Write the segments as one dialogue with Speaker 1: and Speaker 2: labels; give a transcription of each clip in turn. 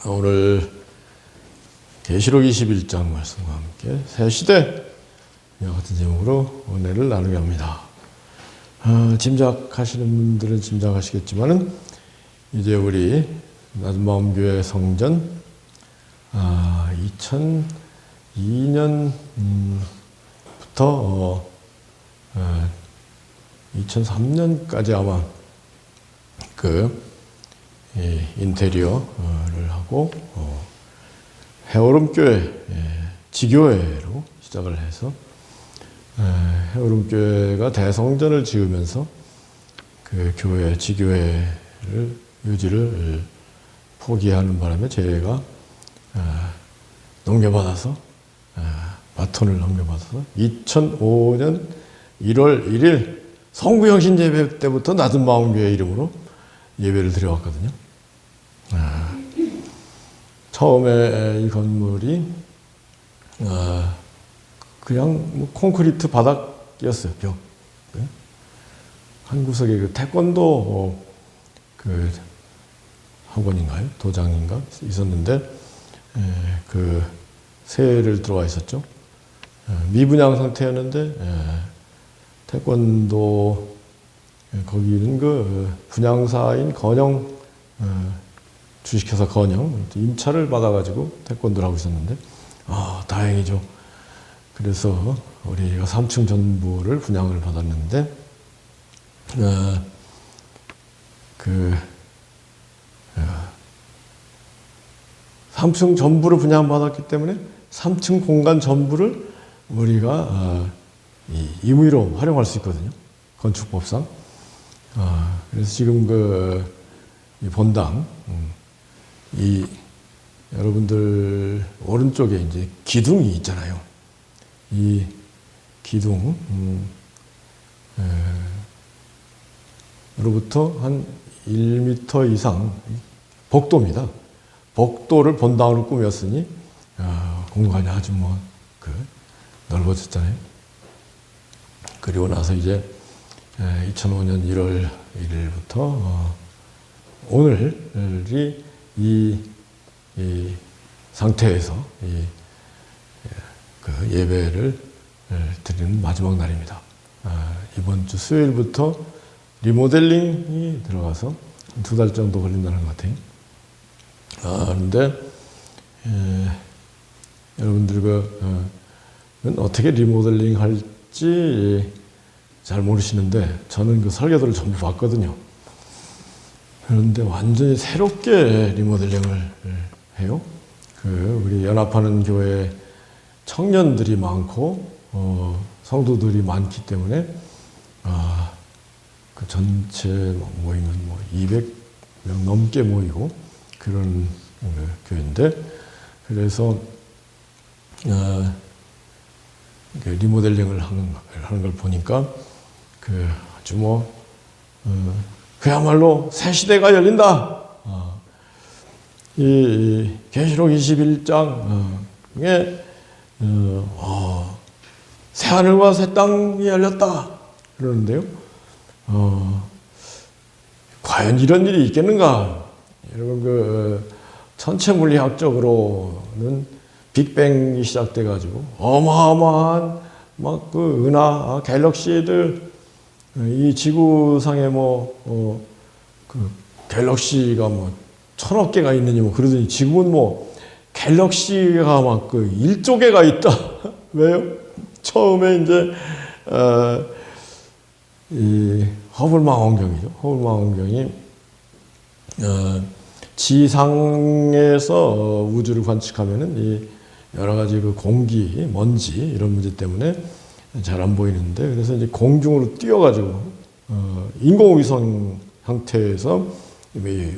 Speaker 1: 오늘 계시록 21장 말씀과 함께 새 시대 같은 제목으로 은혜를 나누게 합니다. 짐작하시는 분들은 짐작하시겠지만은 이제 우리 낮은마음교회 성전 2002년부터 2003년까지 아마 그 인테리어를 하고 해오름교회 지교회로 시작을 해서 해오름교회가 대성전을 지으면서 그 교회 지교회를 유지를 포기하는 바람에 제가 넘겨받아서 바톤을 넘겨받아서 2005년 1월 1일 성부영신 예배 때부터 낮은마음교회 이름으로 예배를 드려왔거든요. 처음에 이 건물이 그냥 뭐 콘크리트 바닥이었어요. 벽. 한 구석에 그 태권도 그 학원인가요? 도장인가 있었는데 그 새를 들어와 있었죠. 미분양 상태였는데 태권도 거기는 그 분양사인 건영 주식회사 건영 임차를 받아가지고 태권도를 하고 있었는데 다행이죠. 그래서 우리가 3층 전부를 분양을 받았는데 그 3층 전부를 분양받았기 때문에 3층 공간 전부를 우리가 임의로 활용할 수 있거든요. 건축법상. 그래서 지금 이 본당, 여러분들 오른쪽에 이제 기둥이 있잖아요. 이 기둥, 로부터 한 1m 이상 복도입니다. 복도를 본당으로 꾸몄으니, 공간이 아주 넓어졌잖아요. 그리고 나서 이제 2005년 1월 1일부터 오늘이 이 상태에서 그 예배를 드리는 마지막 날입니다. 이번 주 수요일부터 리모델링이 들어가서 2달 정도 걸린다는 것 같아요. 그런데 여러분들은 어떻게 리모델링 할지 잘 모르시는데 저는 그 설계도를 전부 봤거든요. 그런데 완전히 새롭게 리모델링을 해요. 우리 연합하는 교회 청년들이 많고 성도들이 많기 때문에 그 전체 모이면 200명 넘게 모이고 그런 교회인데 그래서 리모델링을 하는 걸 보니까 아주 그야말로 새 시대가 열린다. 이 계시록 21장에 새 하늘과 새 땅이 열렸다 그러는데요. 과연 이런 일이 있겠는가? 여러분 천체 물리학적으로는 빅뱅이 시작돼 가지고 어마어마한 은하 갤럭시들 이 지구상에 그 갤럭시가 1000억 개가 있느니 그러더니 지금은 갤럭시가 1조 개가 있다. 왜요? 처음에 이제 이 허블 망원경이죠. 허블 망원경이 지상에서 우주를 관측하면은 이 여러 가지 그 공기, 먼지 이런 문제 때문에 잘 안 보이는데 그래서 이제 공중으로 띄어가지고 인공위성 형태에서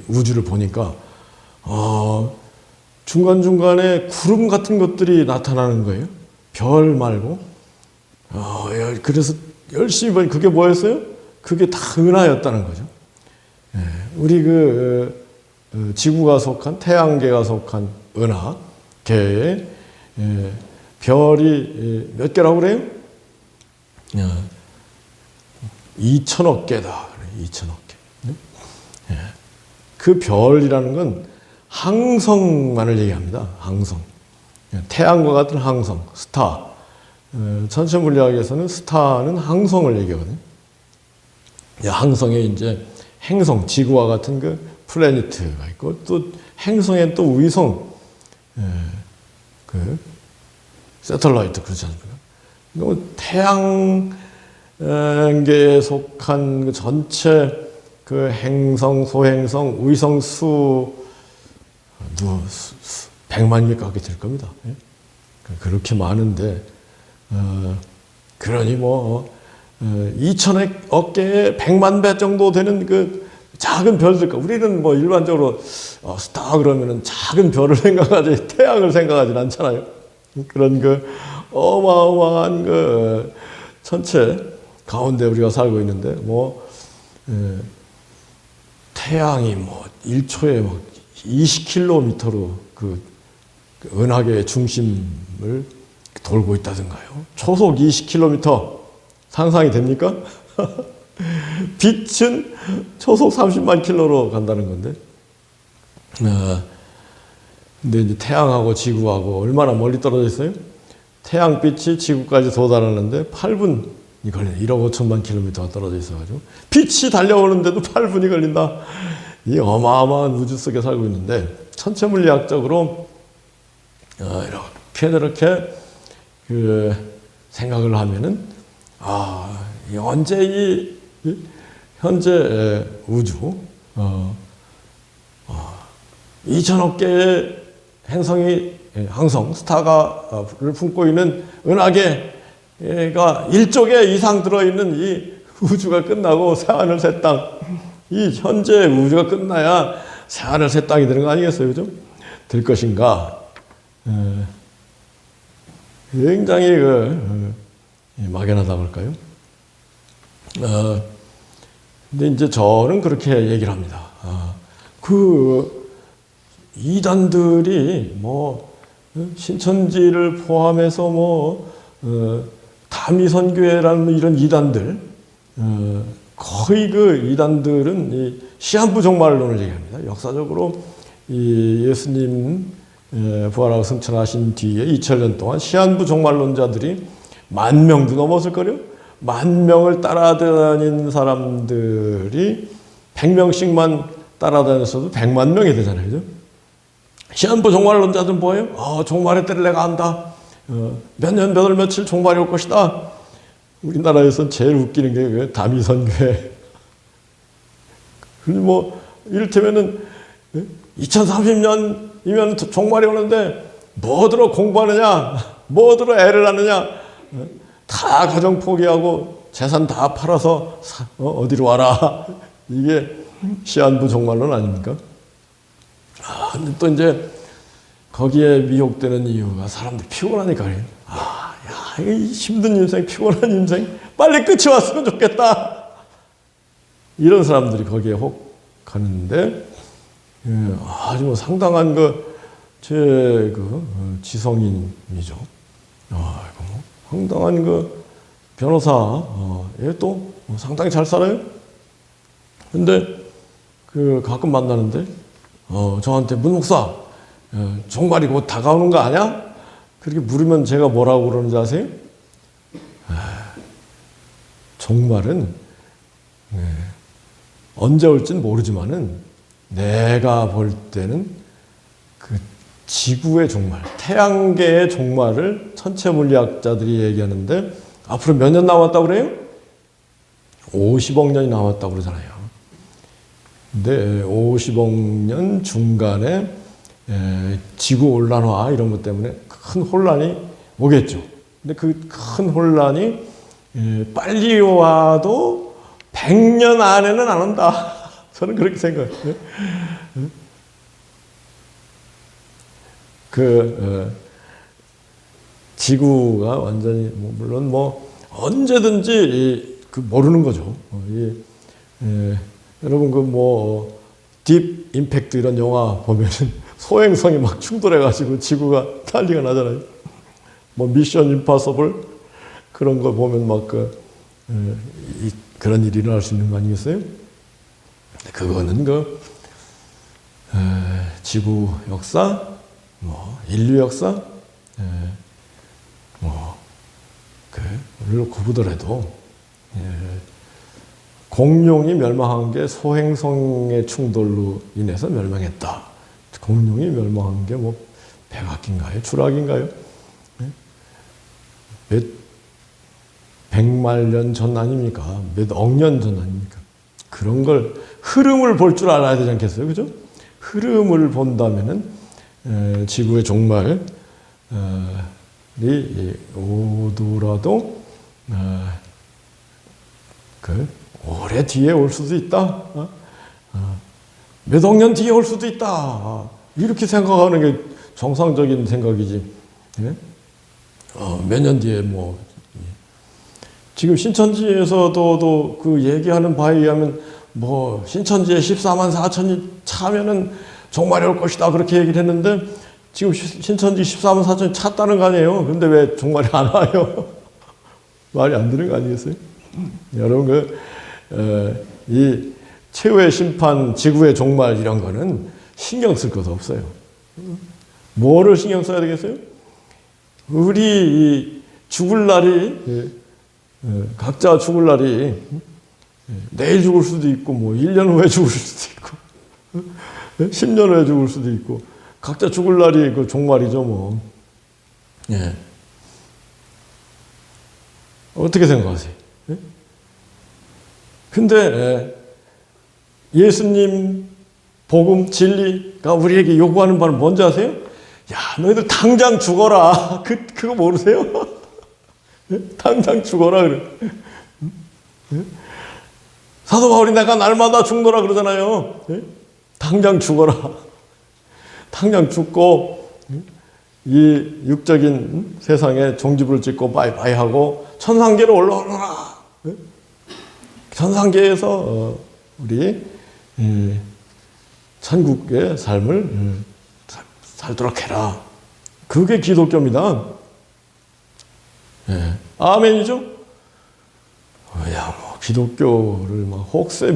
Speaker 1: 우주를 보니까 중간중간에 구름 같은 것들이 나타나는 거예요. 별 말고. 그래서 열심히 보니 그게 뭐였어요? 그게 다 은하였다는 거죠. 우리 지구가 속한 태양계가 속한 은하계에 별이 몇 개라고 그래요? 2천억 개다. 2천억 개. 그 별이라는 건 항성만을 얘기합니다. 항성. 태양과 같은 항성, 스타. 천체 물리학에서는 스타는 항성을 얘기하거든요. 항성에 이제 행성, 지구와 같은 그 플래니트가 있고, 또 행성에 또 위성, 그 세틀라이트 그렇지 않습니까? 태양계에 속한 그 전체 그 행성, 소행성, 위성 수 100만 개 가까이 될 겁니다. 그렇게 많은데, 그러니 뭐 2천억 개의 100만 배 정도 되는 그 작은 별들까. 우리는 뭐 일반적으로 스타 그러면은 작은 별을 생각하지 태양을 생각하진 않잖아요. 그런 그 어마어마한 그 천체 가운데 우리가 살고 있는데, 뭐 태양이 뭐 1초에 막 20km로 그 은하계의 중심을 돌고 있다든가요. 초속 20km 상상이 됩니까? 빛은 초속 30만 킬로로 간다는 건데. 근데 이제 태양하고 지구하고 얼마나 멀리 떨어져 있어요? 태양빛이 지구까지 도달하는데 8분이 걸려요. 1억 5천만 킬로미터가 떨어져 있어가지고 빛이 달려오는데도 8분이 걸린다. 이 어마어마한 우주 속에 살고 있는데, 천체 물리학적으로 이렇게 그 생각을 하면은, 언제 이 현재 우주 2천억 개의 항성 스타가를 품고 있는 은하계가 1조 이상 들어있는 이 우주가 끝나고 새하늘 새 땅, 이 현재 우주가 끝나야 새하늘 새 땅이 되는 거 아니겠어요? 그죠? 될 것인가? 굉장히 막연하다고 할까요? 근데 이제 저는 그렇게 얘기를 합니다. 그 이단들이 뭐 신천지를 포함해서 뭐 다미선교회라는 이런 이단들, 거의 그 이단들은 이 시한부 종말론을 얘기합니다. 역사적으로 이 예수님 부활하고 승천하신 뒤에 2000년 동안 시한부 종말론자들이 10,000명도 넘었을 거요. 10,000명을 따라다닌 사람들이 100명씩만 따라다녔어도 100만 명이 되잖아요. 그죠? 시한부 종말론자들은 뭐예요? 종말의 때를 내가 안다. 몇 년, 몇 월, 며칠 종말이 올 것이다. 우리나라에서 제일 웃기는 게 다미선교회. 그리고 뭐, 이를테면은, 2030년이면 종말이 오는데, 뭐들어 공부하느냐, 뭐들어 애를 하느냐, 다 가정 포기하고 재산 다 팔아서 어디로 와라. 이게 시한부 종말론 아닙니까? 근데 또 이제 거기에 미혹되는 이유가 사람들이 피곤하니까 그래요. 이 힘든 인생, 피곤한 인생, 빨리 끝이 왔으면 좋겠다. 이런 사람들이 거기에 혹 가는데, 아주 뭐 상당한 지성인이죠. 상당한 변호사, 얘 또 상당히 잘 살아요. 근데 가끔 만나는데, 저한테 문 목사, 종말이 곧 다가오는 거 아냐? 그렇게 물으면 제가 뭐라고 그러는지 아세요? 종말은 언제 올지는 모르지만은 내가 볼 때는 그 지구의 종말, 태양계의 종말을 천체 물리학자들이 얘기하는데 앞으로 몇 년 남았다고 그래요? 50억 년이 남았다고 그러잖아요. 근데 50억 년 중간에 지구 온난화 이런 것 때문에 큰 혼란이 오겠죠. 근데 그 큰 혼란이 빨리 와도 100년 안에는 안 온다. 저는 그렇게 생각해요. 지구가 완전히 물론 언제든지 모르는 거죠. 여러분 딥 임팩트 이런 영화 보면은 소행성이 막 충돌해가지고 지구가 난리가 나잖아요. 미션 임파서블 그런 거 보면 그런 일이 일어날 수 있는 거 아니겠어요? 그거는 지구 역사, 인류 역사, 를 놓고 보더라도 공룡이 멸망한 게 소행성의 충돌로 인해서 멸망했다. 공룡이 멸망한 게 백악기인가요? 주락인가요? 몇 백만 년 전 아닙니까? 몇 억 년 전 아닙니까? 그런 걸 흐름을 볼 줄 알아야 되지 않겠어요? 그죠? 흐름을 본다면은 지구의 종말이 오더라도 오래 뒤에 올 수도 있다. 몇 억 년 뒤에 올 수도 있다. 이렇게 생각하는 게 정상적인 생각이지. 몇 년 뒤에 지금 신천지에서도 그 얘기하는 바에 의하면 신천지에 14만 4천이 차면은 종말이 올 것이다 그렇게 얘기를 했는데 지금 신천지 14만 4천이 찼다는 거 아니에요. 근데 왜 종말이 안 와요? 말이 안 되는 거 아니겠어요? 여러분 이 최후의 심판, 지구의 종말 이런 거는 신경 쓸 것 없어요. 뭐를 신경 써야 되겠어요? 우리 이 죽을 날이 각자 죽을 날이 내일 죽을 수도 있고 1년 후에 죽을 수도 있고 10년 후에 죽을 수도 있고 각자 죽을 날이 그 종말이죠 어떻게 생각하세요? 근데 예수님 복음 진리가 우리에게 요구하는 바는 뭔지 아세요? 야, 너희들 당장 죽어라. 그거 모르세요? 당장 죽어라 그래. 사도 바울이 내가 날마다 죽노라 그러잖아요. 당장 죽어라. 당장 죽고 이 육적인 세상에 종지부를 찍고 바이바이 하고 천상계로 올라오너라. 천상계에서 우리 천국의 삶을 살도록 해라. 그게 기독교입니다. 아멘이죠? 기독교를 혹세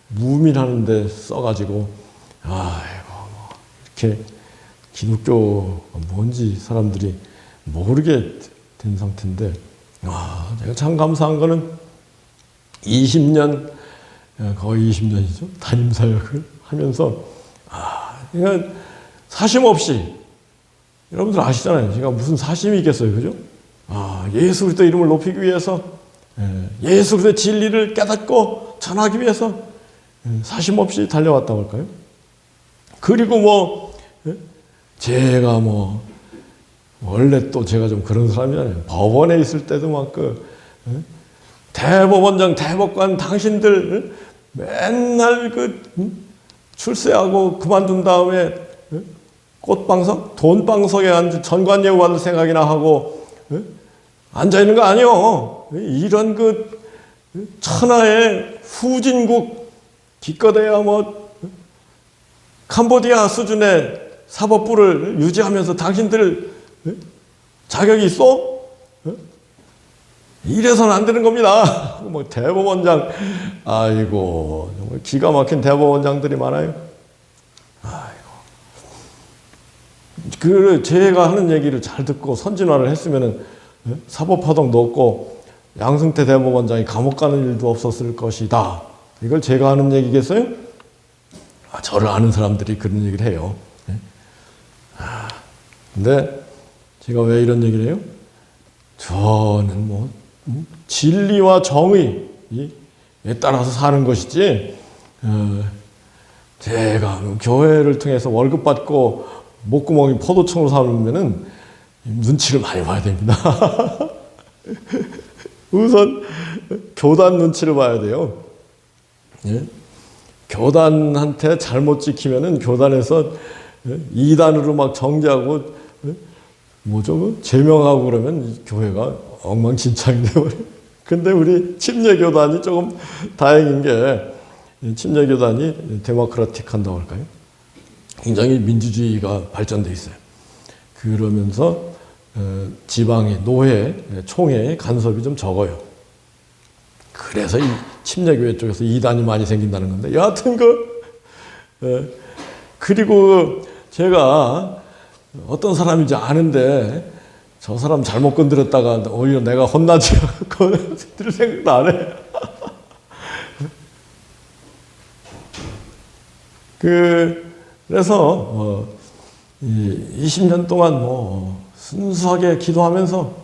Speaker 1: 무민하는데 써가지고 이렇게 기독교가 뭔지 사람들이 모르게 된 상태인데 제가 참 감사한 거는 20년 거의 20년이죠 담임 사역을 하면서 그러니까 사심 없이 여러분들 아시잖아요. 제가 무슨 사심이 있겠어요, 그죠? 예수 그리스도 이름을 높이기 위해서 예수 그리스도의 진리를 깨닫고 전하기 위해서 사심 없이 달려왔다고 할까요? 그리고 제가 원래 또 제가 좀 그런 사람이잖아요. 법원에 있을 때도 대법원장, 대법관 당신들 맨날 출세하고 그만둔 다음에 꽃방석, 돈방석에 앉은 전관예우 받을 생각이나 하고 앉아 있는 거 아니요. 이런 천하의 후진국 기껏해야 캄보디아 수준의 사법부를 유지하면서 당신들 자격이 있어? 이래서는 안 되는 겁니다. 대법원장, 아이고, 정말 기가 막힌 대법원장들이 많아요. 제가 하는 얘기를 잘 듣고 선진화를 했으면은 사법파동도 없고 양승태 대법원장이 감옥 가는 일도 없었을 것이다. 이걸 제가 하는 얘기겠어요? 저를 아는 사람들이 그런 얘기를 해요. 근데 제가 왜 이런 얘기를 해요? 저는 진리와 정의에 따라서 사는 것이지, 제가 교회를 통해서 월급 받고 목구멍이 포도청으로 살면은 눈치를 많이 봐야 됩니다. 우선 교단 눈치를 봐야 돼요. 교단한테 잘못 지키면은 교단에서 이단으로 정죄하고 제명하고 그러면 교회가 엉망진창이 되어버려요. 근데 우리 침례교단이 조금 다행인 게, 침례교단이 데모크라틱한다고 할까요? 굉장히 민주주의가 발전돼 있어요. 그러면서 지방의 노회, 총회의 간섭이 좀 적어요. 그래서 이 침례교회 쪽에서 이단이 많이 생긴다는 건데, 여하튼 그리고 제가 어떤 사람인지 아는데 저 사람 잘못 건드렸다가 오히려 내가 혼나지 건드릴 생각도 안 해. 그래서 20년 동안 순수하게 기도하면서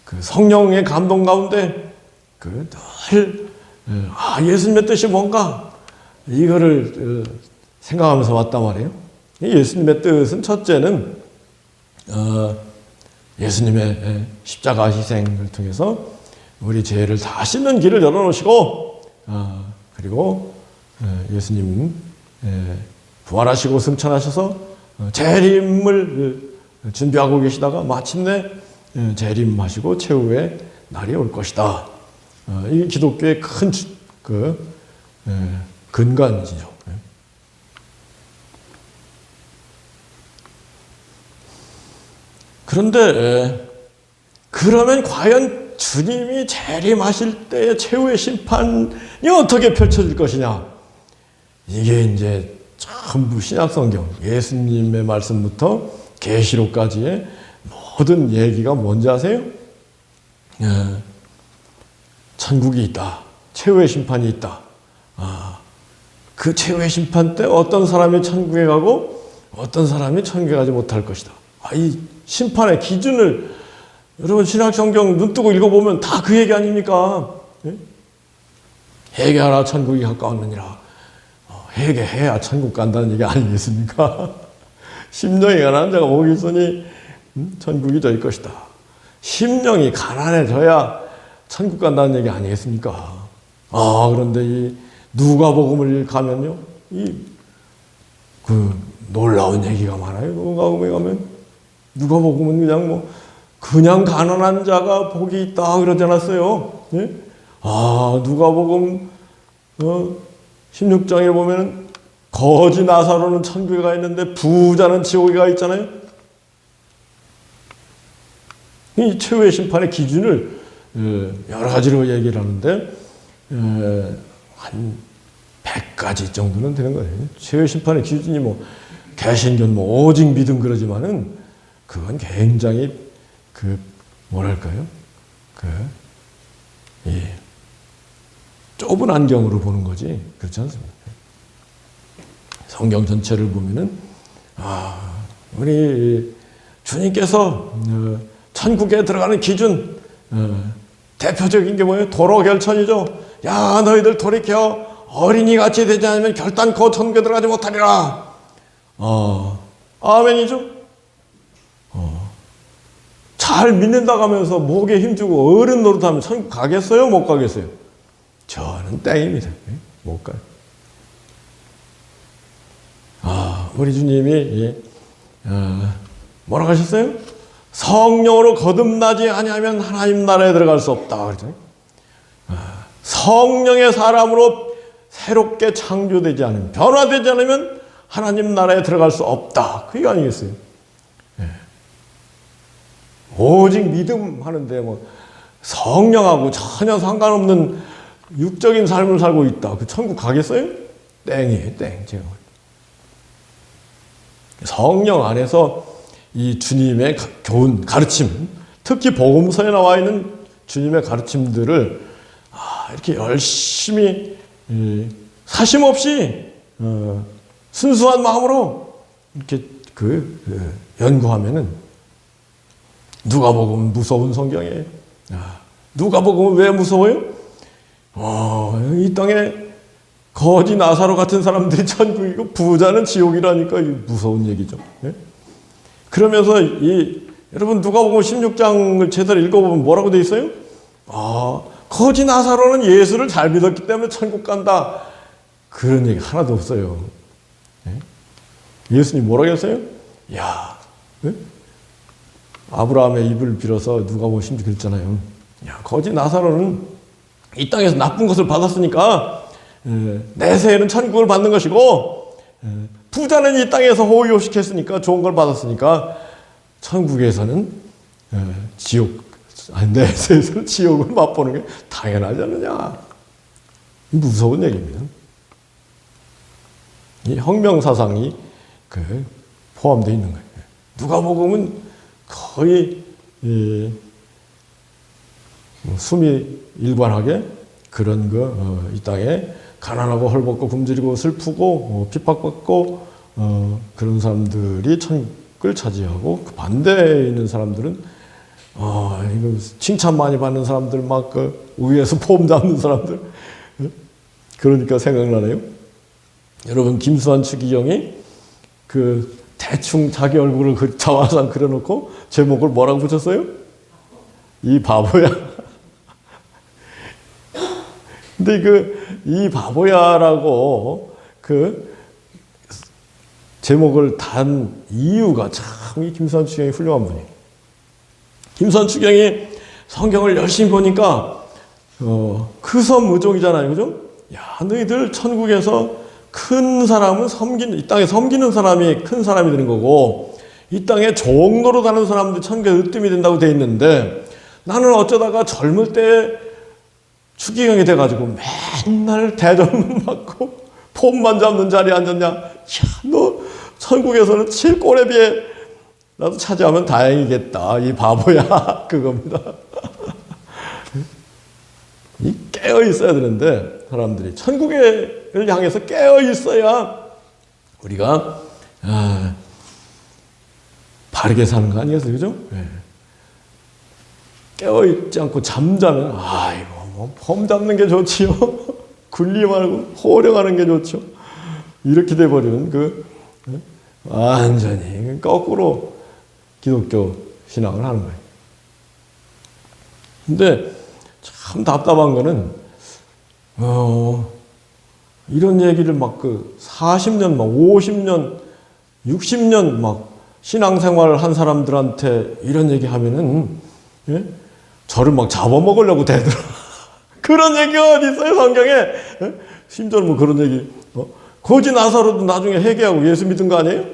Speaker 1: 그 성령의 감동 가운데 늘 예수님의 뜻이 뭔가 이거를 생각하면서 왔단 말이에요. 예수님의 뜻은 첫째는 예수님의 십자가 희생을 통해서 우리 죄를 다 씻는 길을 열어놓으시고 그리고 예수님 부활하시고 승천하셔서 재림을 준비하고 계시다가 마침내 재림하시고 최후의 날이 올 것이다. 이게 기독교의 큰 근간이죠. 그런데 그러면 과연 주님이 재림하실 때의 최후의 심판이 어떻게 펼쳐질 것이냐? 이게 이제 전부 신약성경, 예수님의 말씀부터 계시록까지의 모든 얘기가 뭔지 아세요? 천국이 있다. 최후의 심판이 있다. 그 최후의 심판 때 어떤 사람이 천국에 가고 어떤 사람이 천국에 가지 못할 것이다. 이 심판의 기준을 여러분 신약성경 눈 뜨고 읽어보면 다 그 얘기 아닙니까? 회개하라 천국이 가까웠느니라. 회개해야 천국 간다는 얘기 아니겠습니까? 심령이 가난한 자가 복이 있으니 천국이 저일 것이다. 심령이 가난해져야 천국 간다는 얘기 아니겠습니까? 그런데 이 누가복음을 가면요, 놀라운 얘기가 많아요. 누가복음에 가면 누가복음은 그냥 가난한 자가 복이 있다 그러지 않았어요? 예? 누가복음 16장에 보면은 거지 나사로는 천국에 가 있는데 부자는 지옥에 가 있잖아요. 이 최후의 심판의 기준을 여러 가지로 얘기를 하는데 한 100가지 정도는 되는 거예요. 최후의 심판의 기준이 개신교는 오직 믿음 그러지만은 그건 굉장히 뭐랄까요? 좁은 안경으로 보는 거지. 그렇지 않습니까? 성경 전체를 보면은, 우리 주님께서 천국에 들어가는 기준, 대표적인 게 뭐예요? 도로 결천이죠. 야, 너희들 돌이켜 어린이같이 되지 않으면 결단코 천국에 들어가지 못하리라. 아멘이죠? 잘 믿는다고 하면서 목에 힘주고 어른 노릇하면 천국 가겠어요? 못 가겠어요? 저는 땡입니다. 못 가요. 우리 주님이 뭐라고 하셨어요? 성령으로 거듭나지 아니하면 하나님 나라에 들어갈 수 없다 그랬잖아요. 성령의 사람으로 새롭게 창조되지 않으면, 변화되지 않으면 하나님 나라에 들어갈 수 없다. 그게 아니겠어요? 오직 믿음 하는데 성령하고 전혀 상관없는 육적인 삶을 살고 있다. 그 천국 가겠어요? 땡이에요, 땡. 제가 성령 안에서 이 주님의 교훈, 가르침, 특히 복음서에 나와 있는 주님의 가르침들을 이렇게 열심히 사심 없이 순수한 마음으로 이렇게 연구하면은 누가복음 무서운 성경이에요. 누가복음은 왜 무서워요? 이 땅에 거지 나사로 같은 사람들이 천국이고 부자는 지옥이라니까 무서운 얘기죠. 예? 그러면서 여러분 누가복음 16장을 제대로 읽어보면 뭐라고 돼 있어요? 거지 나사로는 예수를 잘 믿었기 때문에 천국 간다. 그런 얘기 하나도 없어요. 예? 예수님 뭐라고 했어요? 야, 예? 아브라함의 입을 빌어서 누가복음 16장 읽잖아요. 야, 거지 나사로는 이 땅에서 나쁜 것을 받았으니까 내세에는 천국을 받는 것이고, 부자는 이 땅에서 호의호식했으니까 좋은 걸 받았으니까 천국에서는 내세에서는 지옥을 맛보는 게 당연하지 않느냐. 무서운 얘기입니다. 이 혁명 사상이 포함되어 있는 거예요. 누가복음은 거의 숨이 일관하게 그런 이 땅에 가난하고 헐벗고 굶주리고 슬프고 핍박받고 그런 사람들이 천국을 차지하고 그 반대에 있는 사람들은 이거 칭찬 많이 받는 사람들 막 위에서 폼 잡는 사람들 그러니까 생각나네요. 여러분 김수환 추기경이 대충 자기 얼굴을 자화상 그려놓고 제목을 뭐라고 붙였어요? 이 바보야. 근데 이 바보야라고 제목을 단 이유가 참 이 김수환 추기경이 훌륭한 분이에요. 김수환 추기경이 성경을 열심히 보니까 크섬무족이잖아요, 그죠? 야, 너희들 천국에서 큰 사람은 이 땅에 섬기는 사람이 큰 사람이 되는 거고, 이 땅에 종로로 가는 사람들 천국에 으뜸이 된다고 돼 있는데, 나는 어쩌다가 젊을 때 추기경이 돼가지고 맨날 대접만 받고 폼만 잡는 자리에 앉았냐? 야, 너 천국에서는 칠꼬레비에 나도 차지하면 다행이겠다. 이 바보야. 그겁니다. 이 깨어 있어야 되는데 사람들이 천국을 향해서 깨어 있어야 우리가 바르게 사는 거 아니겠어요, 그죠? 네. 깨어 있지 않고 잠자면 이거 폼 잡는 게 좋지요. 군림하고 호령하는 게 좋죠. 이렇게 돼 버리면 완전히 거꾸로 기독교 신앙을 하는 거예요. 근데 참 답답한 거는 이런 얘기를 40년, 50년, 60년 신앙생활을 한 사람들한테 이런 얘기 하면은 저를 잡아먹으려고 대들어. 그런 얘기가 어디 있어요, 성경에? 심지어는 그런 얘기. 거지 나사로도 나중에 회개하고 예수 믿은 거 아니에요?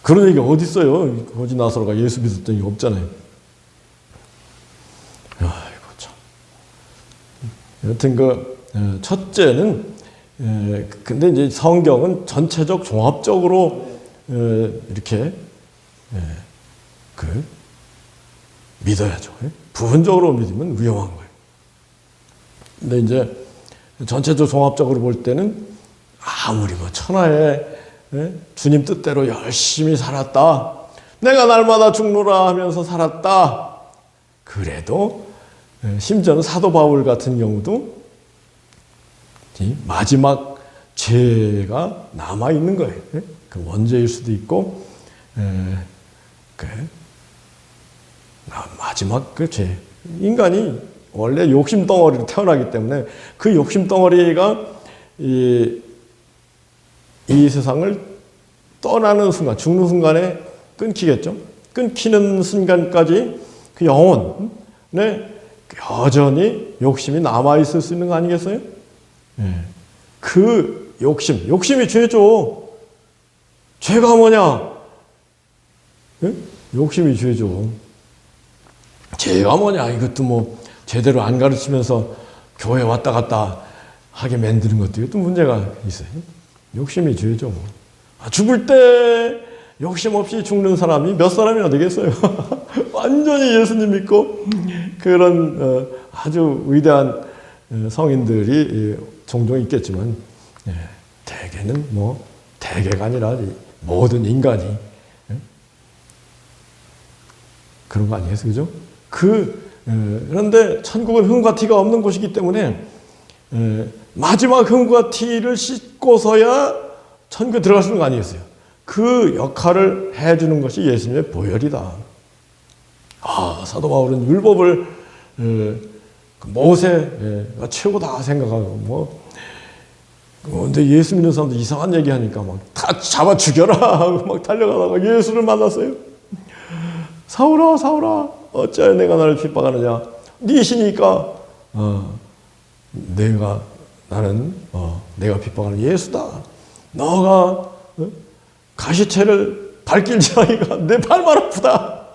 Speaker 1: 그런 얘기가 어디 있어요? 거지 나사로가 예수 믿었던 게 없잖아요. 아이고 참. 여튼 첫째는 근데 이제 성경은 전체적 종합적으로 이렇게 믿어야죠. 부분적으로 믿으면 위험한 거예요. 근데 이제 전체적 종합적으로 볼 때는 아무리 천하에 주님 뜻대로 열심히 살았다. 내가 날마다 죽노라 하면서 살았다. 그래도 심지어는 사도 바울 같은 경우도 마지막 죄가 남아있는 거예요. 그 원죄일 수도 있고 마지막 죄. 인간이 원래 욕심 덩어리로 태어나기 때문에 그 욕심 덩어리가 이 세상을 떠나는 순간, 죽는 순간에 끊기겠죠. 끊기는 순간까지 그 영혼에 여전히 욕심이 남아있을 수 있는 거 아니겠어요? 그 욕심이 죄죠. 죄가 뭐냐? 욕심이 죄죠. 죄가 뭐냐? 이것도 제대로 안 가르치면서 교회 왔다 갔다 하게 만드는 것도 이것도 문제가 있어요. 욕심이 죄죠. 죽을 때 욕심 없이 죽는 사람이 몇 사람이나 되겠어요. 완전히 예수님 믿고 그런 아주 위대한 성인들이 종종 있겠지만 대개는 대개가 아니라 모든 인간이 그런 거 아니겠어요, 그죠? 그런데 천국은 흠과 티가 없는 곳이기 때문에 마지막 흠과 티를 씻고서야 천국에 들어갈 수 있는 거 아니겠어요? 그 역할을 해주는 것이 예수님의 보혈이다. 사도 바울은 율법을 모세가 최고다 생각하고 근데 예수 믿는 사람들 이상한 얘기하니까 다 잡아 죽여라 하고 달려가다가 예수를 만났어요. 사울아 사울아 어찌하여 내가 나를 핍박하느냐? 네 신이니까 내가 핍박하는 예수다. 너가 가시채를 발길질하니까 내 발만 아프다.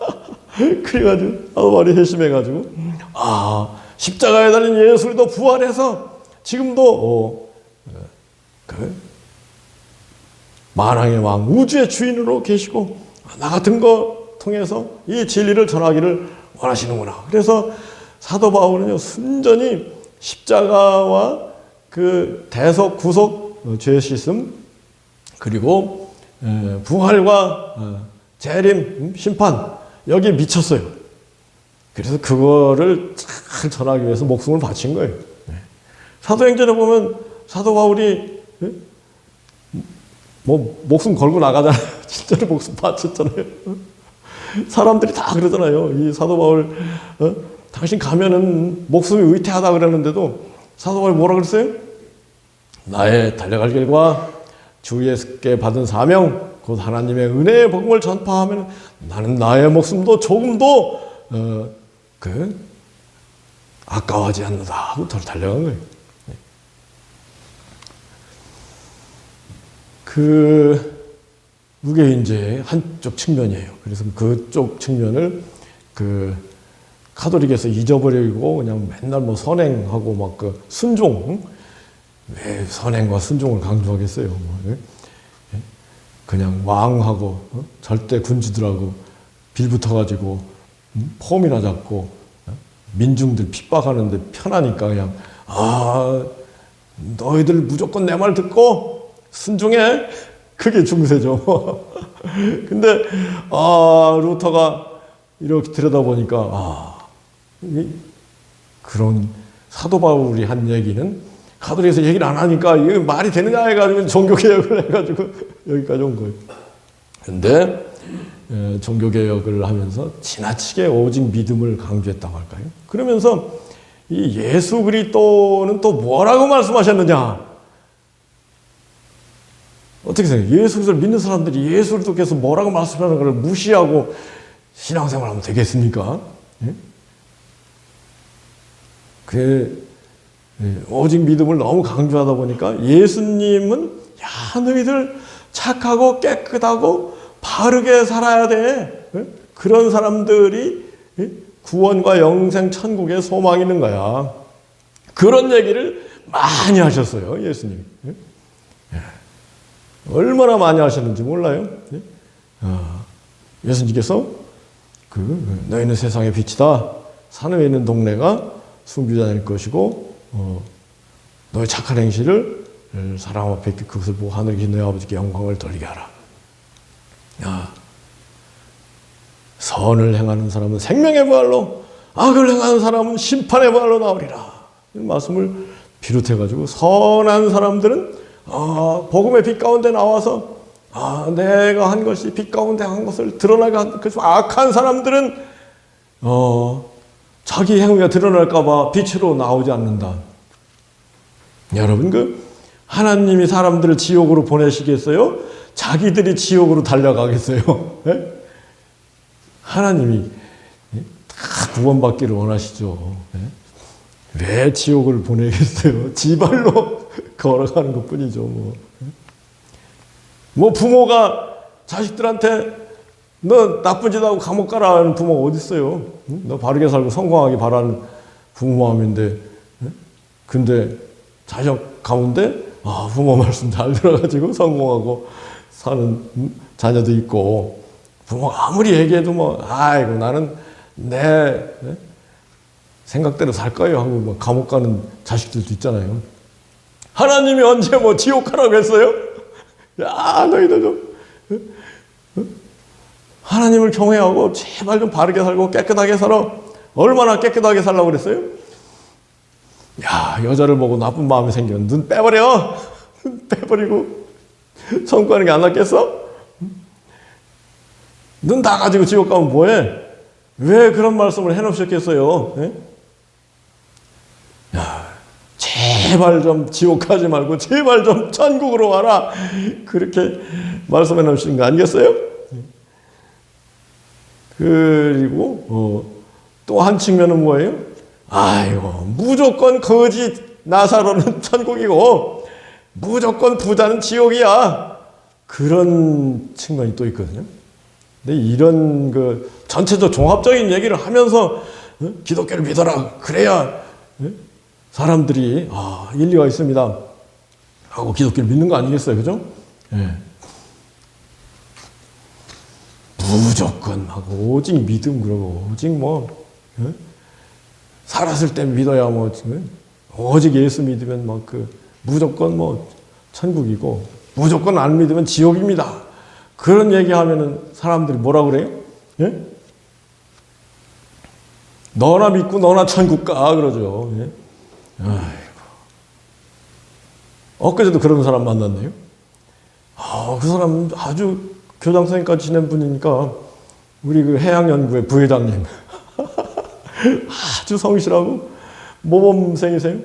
Speaker 1: 그래가지고 사도 바울이 회심해가지고 십자가에 달린 예수를 더 부활해서 지금도 그 만왕의 왕, 우주의 주인으로 계시고 나 같은 거 통해서 이 진리를 전하기를 원하시는구나. 그래서 사도 바울은요, 순전히 십자가와 그 대속, 구속, 죄 씻음, 그리고 부활과 재림, 심판, 여기에 미쳤어요. 그래서 그거를 잘 전하기 위해서 목숨을 바친 거예요. 사도행전에 보면 사도 바울이 뭐 목숨 걸고 나가잖아요. 진짜로 목숨 바쳤잖아요. 사람들이 다 그러잖아요. 이 사도 바울 당신 가면은 목숨이 위태하다 그러는데도 사도 바울이 뭐라 그랬어요? 나의 달려갈 길과 주 예수께 받은 사명 곧 하나님의 은혜의 복음을 전파하면 나는 나의 목숨도 조금도 아까워하지 않는다 하고 더 달려간 거예요. 그게 이제 한쪽 측면이에요. 그래서 그쪽 측면을 카톨릭에서 잊어버리고 그냥 맨날 뭐 선행하고 막 순종, 왜 선행과 순종을 강조하겠어요? 그냥 왕하고 절대 군주들하고 빌붙어가지고 폼이나 잡고 민중들 핍박하는데 편하니까 그냥 너희들 무조건 내 말 듣고 순종해. 그게 중세죠. 근데 루터가 이렇게 들여다보니까 그런 사도 바울이 한 얘기는 가톨릭에서 얘기를 안 하니까 이게 말이 되느냐 해가지고 종교개혁을 해가지고 여기까지 온 거예요. 근데 종교개혁을 하면서 지나치게 오직 믿음을 강조했다고 할까요? 그러면서 이 예수 그리스도는 또 뭐라고 말씀하셨느냐? 어떻게 생각해요? 예수 그리스도를 믿는 사람들이 예수 그리스도께서 뭐라고 말씀하는 걸 무시하고 신앙생활하면 되겠습니까? 오직 믿음을 너무 강조하다 보니까 예수님은 너희들 착하고 깨끗하고 바르게 살아야 돼. 그런 사람들이 구원과 영생 천국에 소망이 있는 거야. 그런 얘기를 많이 하셨어요, 예수님이. 얼마나 많이 하셨는지 몰라요. 예수님께서 너희는 세상의 빛이다. 산 위에 있는 동네가 순교자일 것이고 너의 착한 행실을 사람 앞에 그것을 보고 하늘에 계신 너희 아버지께 영광을 돌리게 하라. 선을 행하는 사람은 생명의 부활로, 악을 행하는 사람은 심판의 부활로 나오리라. 이 말씀을 비롯해가지고 선한 사람들은 복음의 빛 가운데 나와서 내가 한 것이 빛 가운데 한 것을 드러나게 한 것이고, 악한 사람들은 자기 행위가 드러날까봐 빛으로 나오지 않는다. 여러분, 하나님이 사람들을 지옥으로 보내시겠어요? 자기들이 지옥으로 달려가겠어요? 하나님이 다 구원받기를 원하시죠. 왜 지옥을 보내겠어요? 지발로 걸어가는 것 뿐이죠. 뭐 부모가 자식들한테 너 나쁜 짓 하고 감옥 가라 하는 부모가 어디 있어요? 너 바르게 살고 성공하기 바라는 부모 마음인데, 근데 자식 가운데 부모 말씀 잘 들어가지고 성공하고 사는 자녀도 있고, 부모가 아무리 얘기해도 아이고 나는 내 생각대로 살 거예요 하고 감옥 가는 자식들도 있잖아요. 하나님이 언제 지옥 가라고 했어요? 너희들 좀 하나님을 경외하고 제발 좀 바르게 살고 깨끗하게 살아. 얼마나 깨끗하게 살라고 그랬어요? 여자를 보고 나쁜 마음이 생기면 눈 빼버려. 눈 빼버리고 성공하는 게 안 낫겠어? 눈 다 가지고 지옥 가면 뭐해? 왜 그런 말씀을 해놓으셨겠어요? 제발 좀 지옥 가지 말고 제발 좀 천국으로 와라. 그렇게 말씀해 놓으신 거 아니겠어요? 그리고 또 한 측면은 뭐예요? 무조건 거지 나사로는 천국이고 무조건 부자는 지옥이야. 그런 측면이 또 있거든요. 근데 이런 전체적 종합적인 얘기를 하면서 기독교를 믿어라. 그래야 사람들이 일리가 있습니다 하고 기독교를 믿는 거 아니겠어요, 그죠? 예. 무조건 하고 오직 믿음 그러고 오직 뭐 살았을 때 믿어야 뭐 오직 예수 믿으면 막 무조건 뭐 천국이고 무조건 안 믿으면 지옥입니다. 그런 얘기하면은 사람들이 뭐라 그래요? 예? 너나 믿고 너나 천국 가 그러죠. 예? 아이고. 엊그제도 그런 사람 만났네요. 그 사람 아주 교장 선생님까지 지낸 분이니까 우리 해양연구회 부회장님 아주 성실하고 모범생이세요.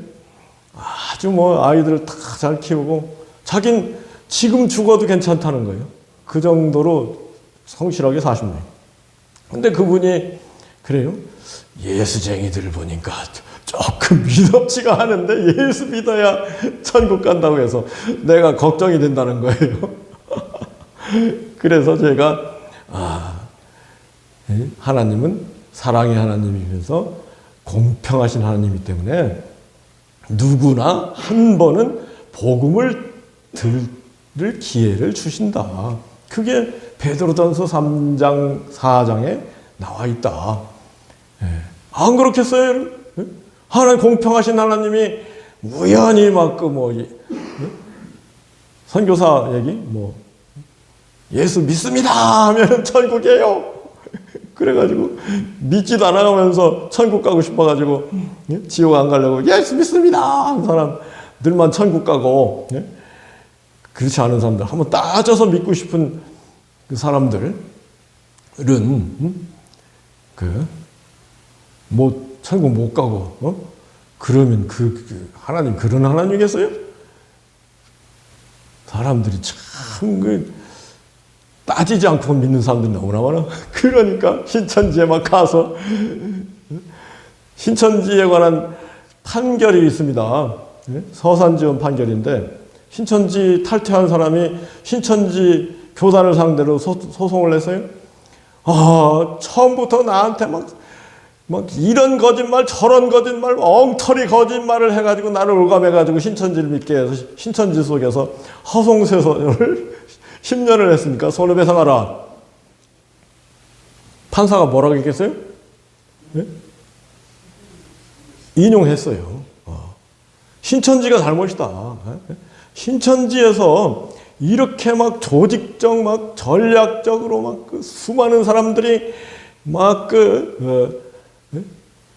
Speaker 1: 아주 뭐 아이들을 다 잘 키우고 자긴 지금 죽어도 괜찮다는 거예요. 그 정도로 성실하게 사십니다. 근데 그분이 그래요. 예수쟁이들을 보니까 조금 믿음지가 않은데 예수 믿어야 천국 간다고 해서 내가 걱정이 된다는 거예요. 그래서 제가 하나님은 사랑의 하나님이면서 공평하신 하나님이기 때문에 누구나 한 번은 복음을 들을 기회를 주신다. 그게 베드로전서 3장 4장에 나와 있다. 안 그렇겠어요? 하나님 공평하신 하나님이 우연히 선교사 얘기 예수 믿습니다 하면 천국이에요. 그래가지고 믿지도 않아가면서 천국 가고 싶어가지고 지옥 안 가려고 예수 믿습니다 하는 사람들만 천국 가고 그렇지 않은 사람들 한번 따져서 믿고 싶은 그 사람들은 천국 못 가고 그러면 하나님 그런 하나님이겠어요? 사람들이 참 따지지 않고 믿는 사람들이 너무나 많아. 그러니까 신천지에 막 가서 신천지에 관한 판결이 있습니다. 서산지원 판결인데 신천지 탈퇴한 사람이 신천지 교단을 상대로 소송을 냈어요. 처음부터 나한테 막 이런 거짓말 저런 거짓말 엉터리 거짓말을 해가지고 나를 올감해가지고 신천지를 믿게 해서 신천지 속에서 허송세월을 10년을 했으니까 손해배상하라. 판사가 뭐라고 했겠어요? 네? 인용했어요. 신천지가 잘못이다. 신천지에서 이렇게 조직적 전략적으로 수많은 사람들이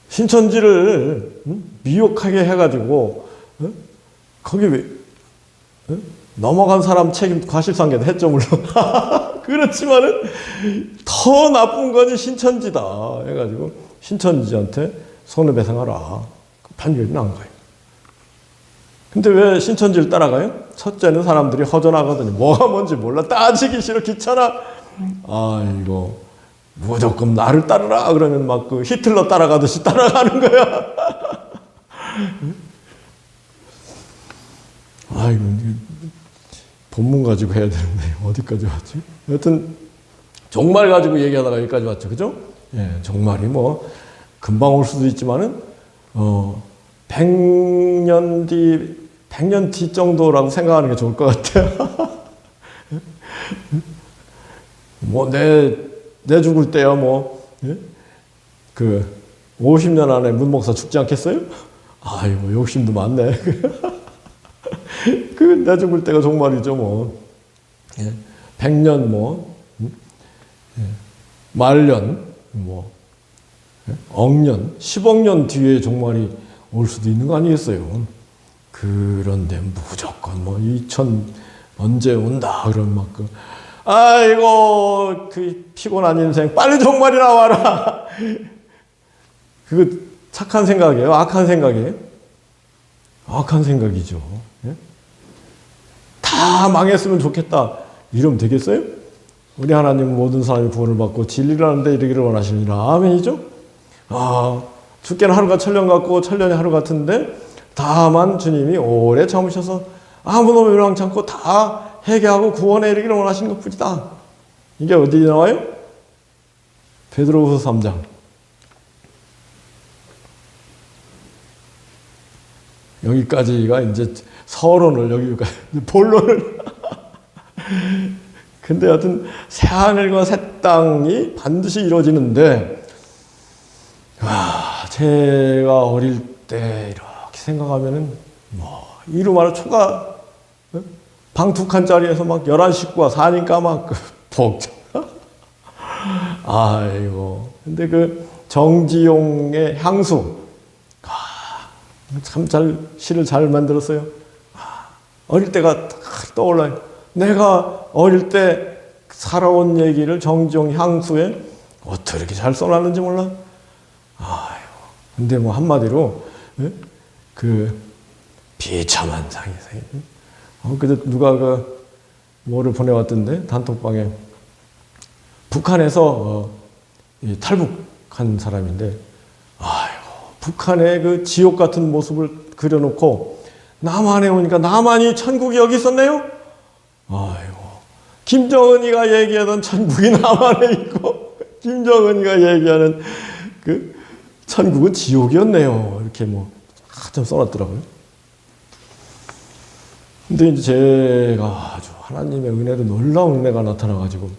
Speaker 1: 신천지를 미혹하게 해가지고 거기 넘어간 사람 책임 과실상계도 했죠 물론. 그렇지만은 더 나쁜 거는 신천지다 해가지고 신천지한테 손해배상하라 그 판결이 난 거예요. 근데 왜 신천지를 따라가요? 첫째는 사람들이 허전하거든요. 뭐가 뭔지 몰라. 따지기 싫어. 귀찮아. 이거 무조건 나를 따르라 그러면 히틀러 따라가듯이 따라가는 거야. 이거 본문 가지고 해야 되는데 어디까지 왔지? 여하튼 종말 가지고 얘기하다가 여기까지 왔죠. 그죠? 예, 종말이 금방 올 수도 있지만은 100년 뒤 정도라고 생각하는 게 좋을 것 같아요. 내 죽을 때야 50년 안에 문 목사 죽지 않겠어요? 욕심도 많네. 내 죽을 때가 종말이죠, 100년, 말년, 억년, 10억 년 뒤에 종말이 올 수도 있는 거 아니겠어요? 그런데 무조건 2000 언제 온다 그러면 아이고 피곤한 인생 빨리 종말이 나와라. 그거 착한 생각이에요? 악한 생각이에요? 악한 생각이죠. 다 망했으면 좋겠다 이러면 되겠어요? 우리 하나님은 모든 사람이 구원을 받고 진리라는 데 이르기를 원하시니라. 아멘이죠? 죽게는 하루가 천년 같고 천년이 하루 같은데 다만 주님이 오래 참으셔서 아무도 멸망치 않고 다 회개하고 구원에 이르기를 원하신 것뿐이다. 이게 어디 나와요? 베드로후서 3장. 여기까지가 이제 서론을 여기가 본론을 근데 여하튼 새하늘과 새 땅이 반드시 이루어지는데 제가 어릴 때 이렇게 생각하면은 뭐 이루마루 초가 방 2칸짜리에서 막 11식구가 사니까 막 복잡. 아이고. 근데 그 정지용의 향수 참 시를 잘 만들었어요. 어릴 때가 떠올라요. 내가 어릴 때 살아온 얘기를 정지용 향수에 어떻게 이렇게 잘 써놨는지 몰라. 아이고. 근데 뭐 한마디로 그 비참한 상이세요. 그때 누가 그 뭐를 보내왔던데 단톡방에 북한에서 탈북한 사람인데 아이고 북한의 그 지옥 같은 모습을 그려놓고 남한에 오니까 남한이 천국이 여기 있었네요. 아이고 김정은이가 얘기하던 천국이 남한에 있고 김정은이가 얘기하는 그 천국은 지옥이었네요. 이렇게 뭐 좀 써놨더라고요. 근데 이제 제가 아주 하나님의 은혜로 놀라운 은혜가 나타나가지고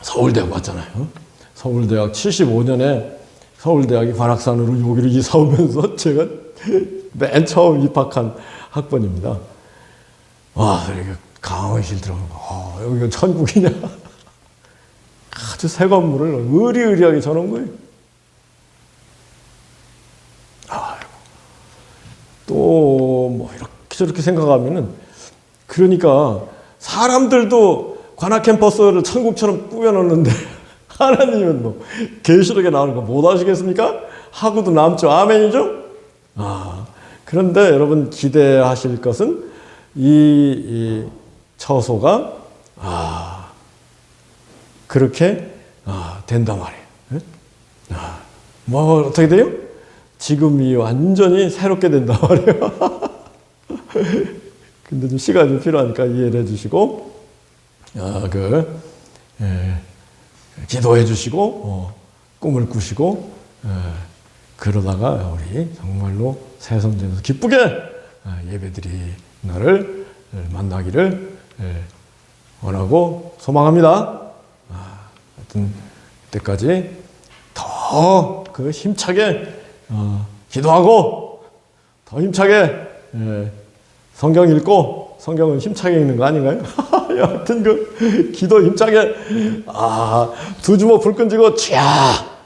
Speaker 1: 서울대학 왔잖아요. 서울대학 75년에 서울대학이 관악산으로 여기를 이사 오면서 제가 맨 처음 입학한 학번입니다. 이렇게 강의 들어가고 여기가 천국이냐? 아주 새 건물을 의리의리하게 쳐놓은 거예요. 또 뭐 이렇게 저렇게 생각하면은 그러니까 사람들도 관악 캠퍼스를 천국처럼 꾸며놓는데 하나님은 뭐 계시록에 나오는 거 못 아시겠습니까? 하고도 남죠. 아멘이죠? 그런데 여러분 기대하실 것은 이 처소가 그렇게 된단 말이에요. 뭐 어떻게 돼요? 지금이 완전히 새롭게 된단 말이에요. 근데 좀 시간이 좀 필요하니까 이해를 해주시고, 기도해 주시고, 꿈을 꾸시고, 그러다가 우리 정말로 새 성전에서 기쁘게 예배드리는 만나기를 원하고 소망합니다. 하여튼 그때까지 더 그 힘차게 기도하고 더 힘차게 성경 읽고 성경은 힘차게 읽는 거 아닌가요? 여하튼 그 기도 힘차게 두 주먹 불 끈지고 쥐야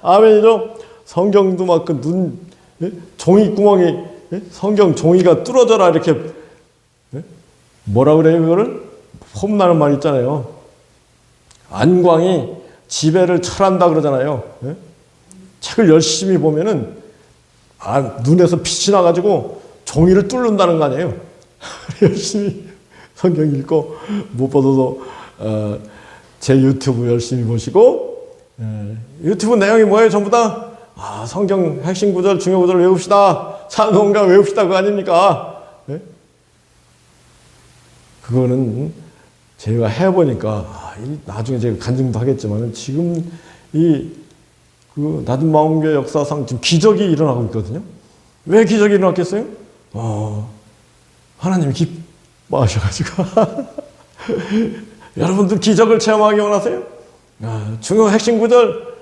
Speaker 1: 아멘이죠. 성경도 막 그 눈 종이 구멍이 성경 종이가 뚫어져라 이렇게 뭐라 그래요 그거를 폼나는 말 있잖아요. 안광이 지배를 철한다 그러잖아요. 책을 열심히 보면은 눈에서 빛이 나가지고 종이를 뚫는다는 거 아니에요. 열심히 성경 읽고 무엇보다도 제 유튜브 열심히 보시고 유튜브 내용이 뭐예요? 전부 다 성경 핵심 구절 중요 구절 외웁시다. 찬송가 외웁시다 그거 아닙니까? 그거는 제가 해보니까 나중에 제가 간증도 하겠지만 지금 그 낮은 마음교회 역사상 지금 기적이 일어나고 있거든요. 왜 기적이 일어났겠어요? 하나님이 기뻐하셔가지고 여러분들 기적을 체험하기 원하세요? 중요 핵심 구절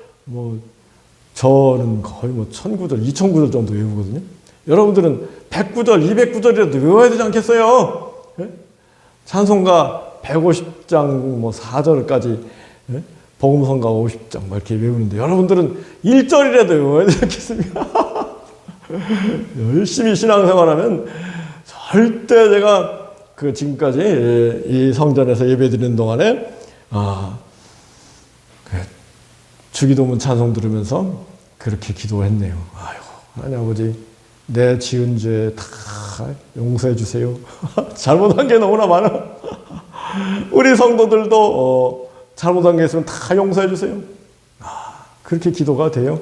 Speaker 1: 저는 거의 1000구절, 2000구절 정도 외우거든요. 여러분들은 100구절, 200구절이라도 외워야 되지 않겠어요? 찬송가 150장 4절까지 복음성가 50장 이렇게 외우는데 여러분들은 1절이라도 외워야 되지 않겠습니까? 열심히 신앙생활하면 절대 제가 지금까지 이 성전에서 예배드리는 동안에 주기도문 찬송 들으면서 그렇게 기도했네요. 아이고 하나님 아버지 내 지은 죄 다 용서해 주세요. 잘못한 게 너무나 많아. 우리 성도들도 잘못한 게 있으면 다 용서해 주세요. 그렇게 기도가 돼요.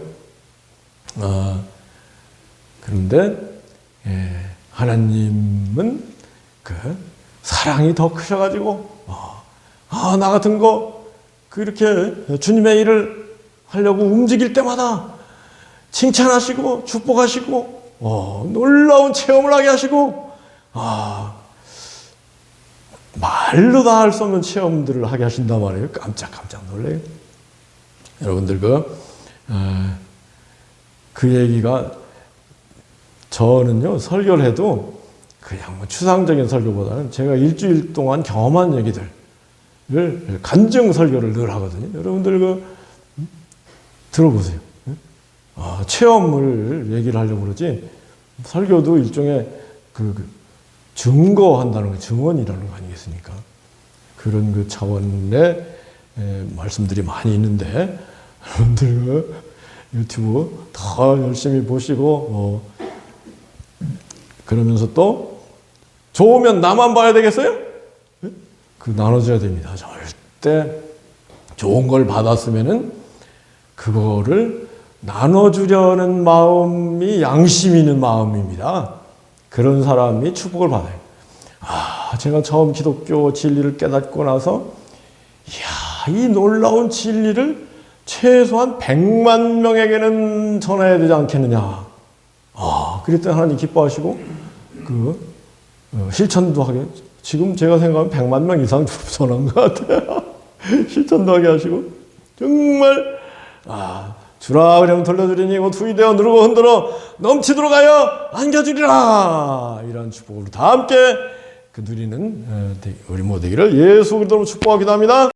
Speaker 1: 그런데 하나님은 그 사랑이 더 크셔가지고 나 같은 거 그렇게 주님의 일을 하려고 움직일 때마다 칭찬하시고 축복하시고 놀라운 체험을 하게 하시고, 말로 다 할 수 없는 체험들을 하게 하신단 말이에요. 깜짝깜짝 놀래요. 여러분들 그 얘기가, 저는요 설교를 해도 그냥 뭐 추상적인 설교보다는 제가 일주일 동안 경험한 얘기들을 간증 설교를 늘 하거든요. 여러분들 들어보세요. 체험을 얘기를 하려고 그러지, 설교도 일종의 증거한다는 거, 증언이라는 거 아니겠습니까? 그런 차원의 말씀들이 많이 있는데, 여러분들 유튜브 더 열심히 보시고, 그러면서 또 좋으면 나만 봐야 되겠어요? 나눠줘야 됩니다. 절대 좋은 걸 받았으면은 그거를 나눠주려는 마음이 양심 있는 마음입니다. 그런 사람이 축복을 받아요. 제가 처음 기독교 진리를 깨닫고 나서, 이 놀라운 진리를 최소한 100만 명에게는 전해야 되지 않겠느냐. 그랬더니 하나님 기뻐하시고, 실천도 하게, 지금 제가 생각하면 100만 명 이상 전한 것 같아요. 실천도 하게 하시고, 정말, 주라 그냥 돌려주리니 곧 후이되어 누르고 흔들어 넘치도록 하여 안겨주리라. 이런 축복으로 다 함께 누리는 우리 모두기를 예수 그리스도로 축복하기도 합니다.